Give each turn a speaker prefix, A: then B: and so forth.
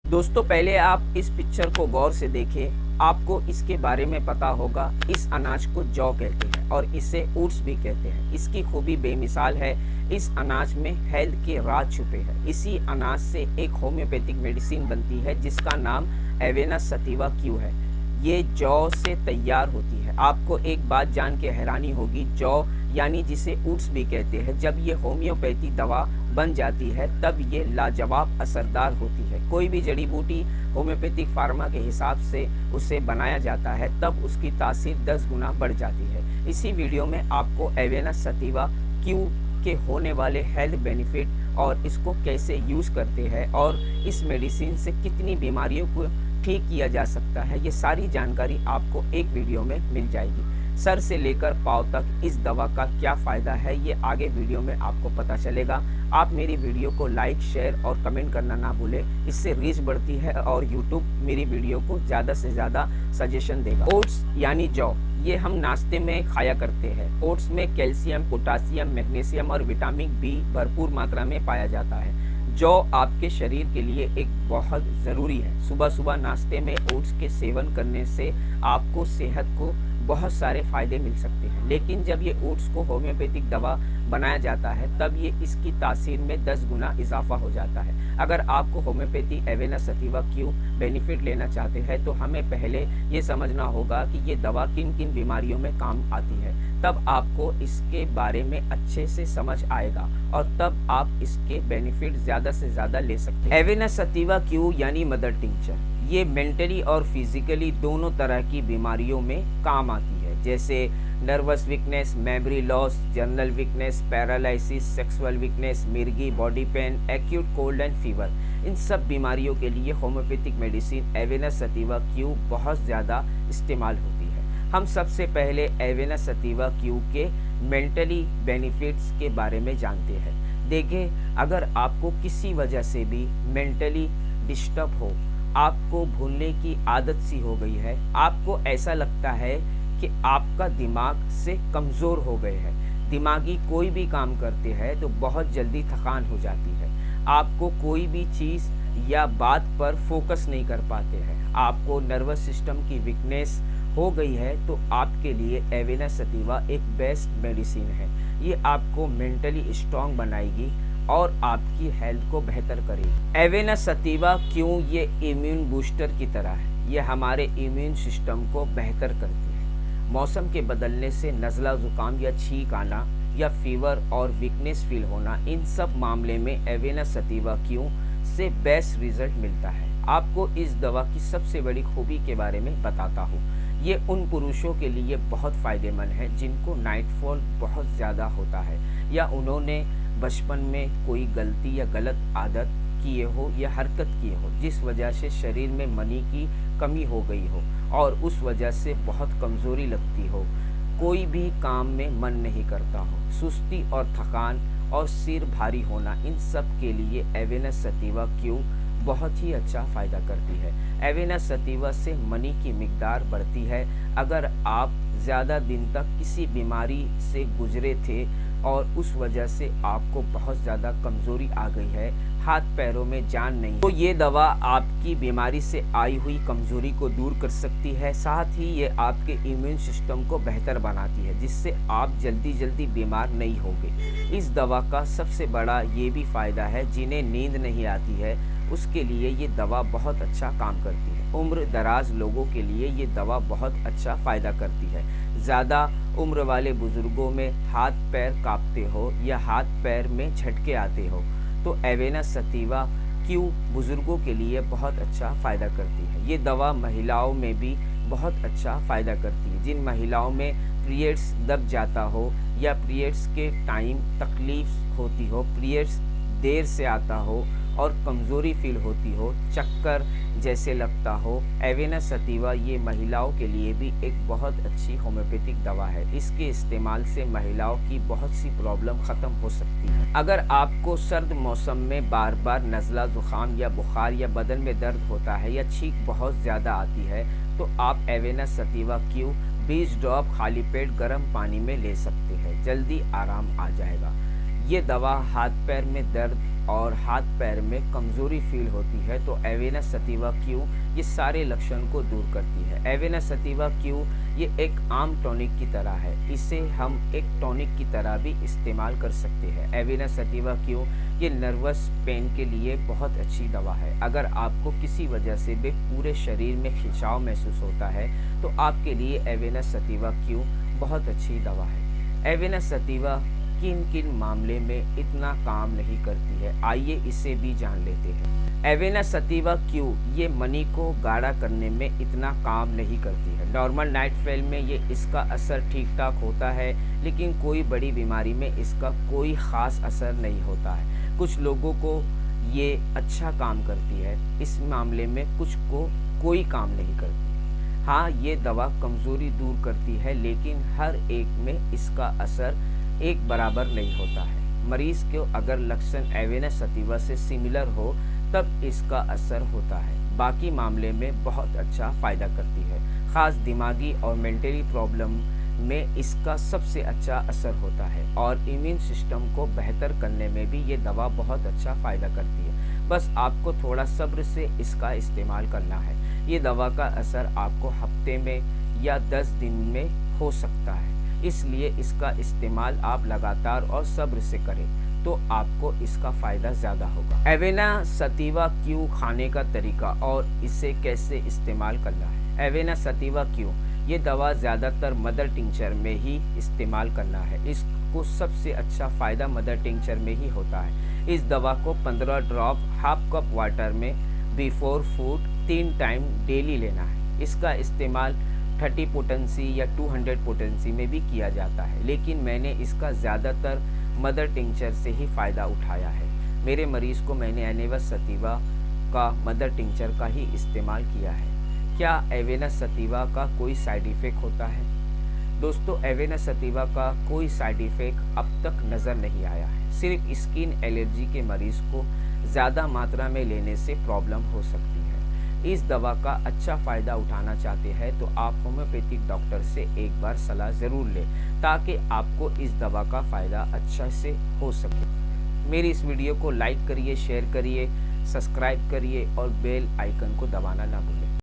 A: दोस्तों पहले आप इस पिक्चर को गौर से देखें। आपको इसके बारे में पता होगा। इस अनाज को जौ कहते हैं और इसे ओट्स भी कहते हैं। इसकी खूबी बेमिसाल है। इस अनाज में हेल्थ के राज छुपे हैं। इसी अनाज से एक होम्योपैथिक मेडिसिन बनती है जिसका नाम एवेना सटिवा क्यू है। ये जौ से तैयार होती है। आपको एक बात जान के हैरानी होगी, जौ यानी जिसे ओट्स भी कहते हैं, जब ये होम्योपैथी दवा बन जाती है तब ये लाजवाब असरदार होती है। कोई भी जड़ी बूटी होम्योपैथिक फार्मा के हिसाब से उसे बनाया जाता है तब उसकी तासीर 10 गुना बढ़ जाती है। इसी वीडियो में आपको एवेना सटिवा क्यू के होने वाले हेल्थ बेनिफिट और इसको कैसे यूज़ करते हैं और इस मेडिसिन से कितनी बीमारियों को ठीक किया जा सकता है, ये सारी जानकारी आपको एक वीडियो में मिल जाएगी। सर से लेकर पाँव तक इस दवा का क्या फ़ायदा है ये आगे वीडियो में आपको पता चलेगा। आप मेरी वीडियो को लाइक, शेयर और कमेंट करना ना भूलें। इससे रीच बढ़ती है और यूट्यूब मेरी वीडियो को ज़्यादा से ज़्यादा सजेशन देगा। ओट्स यानी जौ, ये हम नाश्ते में खाया करते हैं। ओट्स में कैल्शियम, पोटासियम, मैग्नीशियम और विटामिन बी भरपूर मात्रा में पाया जाता है। जौ आपके शरीर के लिए एक बहुत ज़रूरी है। सुबह सुबह नाश्ते में ओट्स के सेवन करने से आपको सेहत को बहुत सारे फ़ायदे मिल सकते हैं, लेकिन जब ये ओट्स को होम्योपैथिक दवा बनाया जाता है तब ये इसकी तासीर में 10 गुना इजाफा हो जाता है। अगर आपको homeopathy Avena sativa Q benefit लेना चाहते हैं तो हमें पहले ये समझना होगा कि ये दवा किन किन बीमारियों में काम आती है, तब आपको इसके बारे में अच्छे से समझ आएगा और तब आप इसके बेनिफिट ज़्यादा से ज़्यादा ले सकते हैं। एवेना सटिवा क्यू यानी मदर टिंचर, ये मेंटली और फिजिकली दोनों तरह की बीमारियों में काम आती है, जैसे nervous weakness, memory loss, general weakness, paralysis, sexual weakness, मिर्गी, body pain, acute cold and fever. इन सब बीमारियों के लिए homeopathic medicine avena sativa Q बहुत ज़्यादा इस्तेमाल होती है। हम सबसे पहले एवेना सटिवा क्यू के मेंटली बेनिफिट्स के बारे में जानते हैं। देखिए, अगर आपको किसी वजह से भी मेंटली डिस्टर्ब हो, आपको भूलने की आदत सी हो गई है, आपको ऐसा लगता है कि आपका दिमाग से कमज़ोर हो गए हैं, दिमागी कोई भी काम करते हैं तो बहुत जल्दी थकान हो जाती है, आपको कोई भी चीज़ या बात पर फोकस नहीं कर पाते हैं, आपको नर्वस सिस्टम की वीकनेस हो गई है, तो आपके लिए एवेना सटिवा एक बेस्ट मेडिसिन है। ये आपको मेंटली स्ट्रॉन्ग बनाएगी और आपकी हेल्थ को बेहतर करेगी। एवेना सटिवा क्यों ये इम्यून बूस्टर की तरह है, ये हमारे इम्यून सिस्टम को बेहतर करती है। मौसम के बदलने से नज़ला, ज़ुकाम या छींक आना या फीवर और वीकनेस फील होना, इन सब मामले में एवेना सटिवा क्यू से बेस्ट रिजल्ट मिलता है। आपको इस दवा की सबसे बड़ी खूबी के बारे में बताता हूँ। ये उन पुरुषों के लिए बहुत फ़ायदेमंद है जिनको नाइटफॉल बहुत ज़्यादा होता है या उन्होंने बचपन में कोई गलती या गलत आदत किए हो या हरकत किए हो जिस वजह से शरीर में मनी की कमी हो गई हो और उस वजह से बहुत कमज़ोरी लगती हो, कोई भी काम में मन नहीं करता हो, सुस्ती और थकान और सिर भारी होना, इन सब के लिए एवेना सटिवा क्यू बहुत ही अच्छा फ़ायदा करती है। एवेना सटिवा से मनी की मिकदार बढ़ती है। अगर आप ज़्यादा दिन तक किसी बीमारी से गुजरे थे और उस वजह से आपको बहुत ज़्यादा कमज़ोरी आ गई है, हाथ पैरों में जान नहीं, तो ये दवा आपकी बीमारी से आई हुई कमज़ोरी को दूर कर सकती है। साथ ही ये आपके इम्यून सिस्टम को बेहतर बनाती है जिससे आप जल्दी जल्दी बीमार नहीं होंगे। इस दवा का सबसे बड़ा ये भी फ़ायदा है, जिन्हें नींद नहीं आती है उसके लिए ये दवा बहुत अच्छा काम करती है। उम्र दराज लोगों के लिए ये दवा बहुत अच्छा फ़ायदा करती है। ज़्यादा उम्र वाले बुज़ुर्गों में हाथ पैर कांपते हो या हाथ पैर में झटके आते हो तो एवेना सटिवा क्यू बुज़ुर्गों के लिए बहुत अच्छा फ़ायदा करती है। ये दवा महिलाओं में भी बहुत अच्छा फ़ायदा करती है। जिन महिलाओं में पीरियड्स दब जाता हो या पीरियड्स के टाइम तकलीफ़ होती हो, पीरियड्स देर से आता हो और कमज़ोरी फील होती हो, चक्कर जैसे लगता हो, एवेना सटिवा ये महिलाओं के लिए भी एक बहुत अच्छी होम्योपैथिक दवा है। इसके इस्तेमाल से महिलाओं की बहुत सी प्रॉब्लम ख़त्म हो सकती है। अगर आपको सर्द मौसम में बार बार नज़ला, ज़ुकाम या बुखार या बदन में दर्द होता है या छींक बहुत ज़्यादा आती है तो आप एवेना सटिवा क्यू 20 ड्रॉप खाली पेट गर्म पानी में ले सकते हैं, जल्दी आराम आ जाएगा। ये दवा हाथ पैर में दर्द और हाथ पैर में कमज़ोरी फील होती है तो एवेना सटिवा क्यू ये सारे लक्षण को दूर करती है। एवेना सटिवा क्यू ये एक आम टॉनिक की तरह है, इसे हम एक टॉनिक की तरह भी इस्तेमाल कर सकते हैं। एवेना सटिवा क्यू ये नर्वस पेन के लिए बहुत अच्छी दवा है। अगर आपको किसी वजह से भी पूरे शरीर में खिंचाव महसूस होता है तो आपके लिए एवेना सटिवा क्यू बहुत अच्छी दवा है। एवेना सटिवा किन किन मामले में इतना काम नहीं करती है, आइए इसे भी जान लेते हैं। एवेना सटिवा क्यू ये मनी को गाढ़ा करने में इतना काम नहीं करती है। नॉर्मल नाइट फेल में ये इसका असर ठीक ठाक होता है, लेकिन कोई बड़ी बीमारी में इसका कोई ख़ास असर नहीं होता है। कुछ लोगों को ये अच्छा काम करती है, इस मामले में कुछ को कोई काम नहीं करती। हाँ, ये दवा कमज़ोरी दूर करती है, लेकिन हर एक में इसका असर एक बराबर नहीं होता है। मरीज़ को अगर लक्षण एवेना सटिवा से सिमिलर हो तब इसका असर होता है। बाकी मामले में बहुत अच्छा फ़ायदा करती है। ख़ास दिमागी और मेंटली प्रॉब्लम में इसका सबसे अच्छा असर होता है और इम्यून सिस्टम को बेहतर करने में भी ये दवा बहुत अच्छा फ़ायदा करती है। बस आपको थोड़ा सब्र से इसका इस्तेमाल करना है। ये दवा का असर आपको हफ्ते में या 10 दिन में हो सकता है, इसलिए इसका इस्तेमाल आप लगातार और सब्र से करें तो आपको इसका फ़ायदा ज़्यादा होगा। एवेना सटिवा क्यू खाने का तरीका और इसे कैसे इस्तेमाल करना है। एवेना सटिवा क्यू ये दवा ज़्यादातर मदर टिंचर में ही इस्तेमाल करना है। इसको सबसे अच्छा फ़ायदा मदर टिंचर में ही होता है। इस दवा को 15 ड्रॉप हाफ कप वाटर में बिफोर फूड 3 टाइम डेली लेना है। इसका इस्तेमाल 30 पोटेंसी या 200 पोटेंसी में भी किया जाता है, लेकिन मैंने इसका ज़्यादातर मदर टिंचर से ही फ़ायदा उठाया है। मेरे मरीज़ को मैंने एवेना सटिवा का मदर टिंचर का ही इस्तेमाल किया है। क्या एवेना सटिवा का कोई साइड इफ़ेक्ट होता है? दोस्तों, एवेना सटिवा का कोई साइड इफ़ेक्ट अब तक नज़र नहीं आया है। सिर्फ स्किन एलर्जी के मरीज़ को ज़्यादा मात्रा में लेने से प्रॉब्लम हो सकती है। इस दवा का अच्छा फ़ायदा उठाना चाहते हैं तो आप होम्योपैथिक डॉक्टर से एक बार सलाह ज़रूर लें ताकि आपको इस दवा का फ़ायदा अच्छा से हो सके। मेरी इस वीडियो को लाइक करिए, शेयर करिए, सब्सक्राइब करिए और बेल आइकन को दबाना ना भूलें।